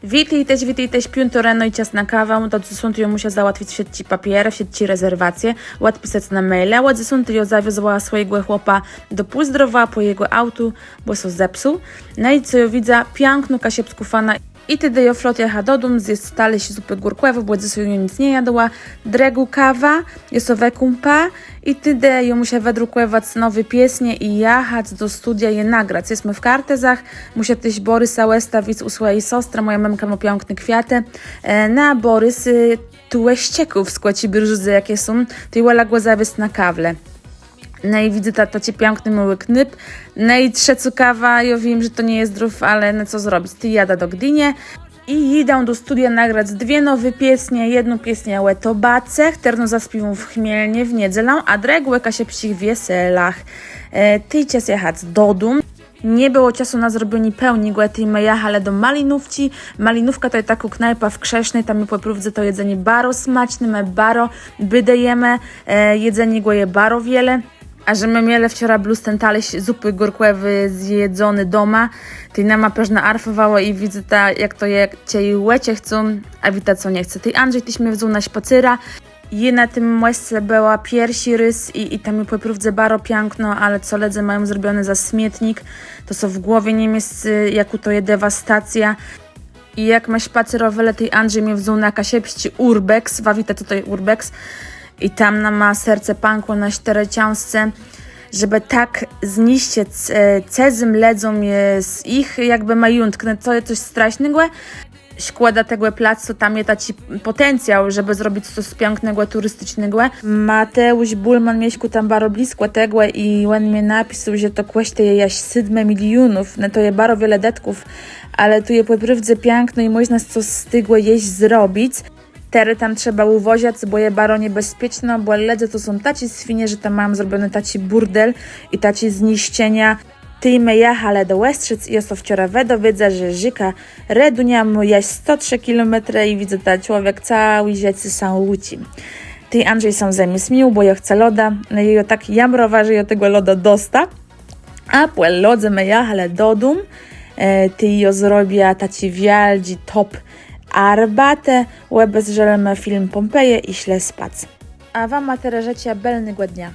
Vítejte piunto rano i čas na kávu, to sunt jo musia załatwić všetci papiere, všetci rezerwacje, odpisać na maile, ładzy sunt jo zawiozła swojego chłopa do Półzdrowa po jego autu, bo so zepsuł. No i co jo widza, pięknu kasiepsku fana. I tedy jo flot jaha do dum, zje stali się zupy górkłewu, bo ze sobą nic nie jadła, dregu kawa, josowe kumpa i tedy jo musia wydrukować nowe pieśnie i jechać do studia je nagrać. Jesteśmy w Kartezach, musia też Borysa wystawić u swojej siostry, moja mamka ma piękne kwiaty, na Borys tu ścieków skłaci brzuzy jakie są, ty łala go zawies na kawle. No i widzę tacie piękny mały knyp. No i trzecu kawa, ja wiem, że to nie jest zdrów, ale no co zrobić? Ty jada do Gdynie i idę do studia nagrać dwie nowe pieśnie. Jedną pieśnię o Tobacech, terno zaspiewą w Chmielnie w niedzielę, a drugą łeka się psich wieselach. Ty czas jechać do dum. Nie było czasu na zrobienie pełni tej mejach, ale do Malinówci. Malinówka to jest taka knajpa w Krzesznej, tam my po próbce to jedzenie baro smaczne, my baro wydajemy, jedzenie goje baro wiele. A że my mieli wczoraj ten talerz zupy górkłewy zjedzony doma, to nama pewna arfowała i widzę jak to cię łecie chcą, a wita co nie chce. Tej Andrzej tyś mnie wziął na spacyra i na tym miejscu była piersi rys i tam mi po próbce baro piękno, ale co ledze mają zrobione za śmietnik, to co w głowie nie jest, jaku to jest dewastacja. I jak ma spacerowe, tej Andrzej mnie wziął na kasiepści Urbex, wawita tutaj Urbex, i tam nam ma serce pękło na cztereciążce, żeby tak zniszczyć cezym ledzą z ich jakby majątku. To jest coś strasznego. Składa tego placu, tam jest taki potencjał, żeby zrobić coś pięknego, turystycznego. Mateusz Bulman mieszka tam bardzo blisko tego i on mi napisał, że to kosztuje jaś 7 milionów. No to jest bardzo wiele detków, ale tu jest po prawdzie piękno i można coś z tego jeść zrobić. Tery tam trzeba uwozić, bo je bardzo niebezpieczne, bo ledze to są taci swinie, że tam mają zrobiony taci burdel i taci zniszczenia. Tyjmy jechali do Westrzyc i ja so wczoraj dowiedzę, że Żyka redunia mu jaś 103 km i widzę, że człowiek cały rzeczy są łuci. Ty Andrzej sam zamiesmił, bo ja chcę loda, no i ja tak jamrowa, że ja tego loda dosta. A po lodze my jechali do dum, ty ja zrobię taci wielki top arbatę, łebez żelmy film Pompeje i śle spać. A wam matereżecie belnego dnia.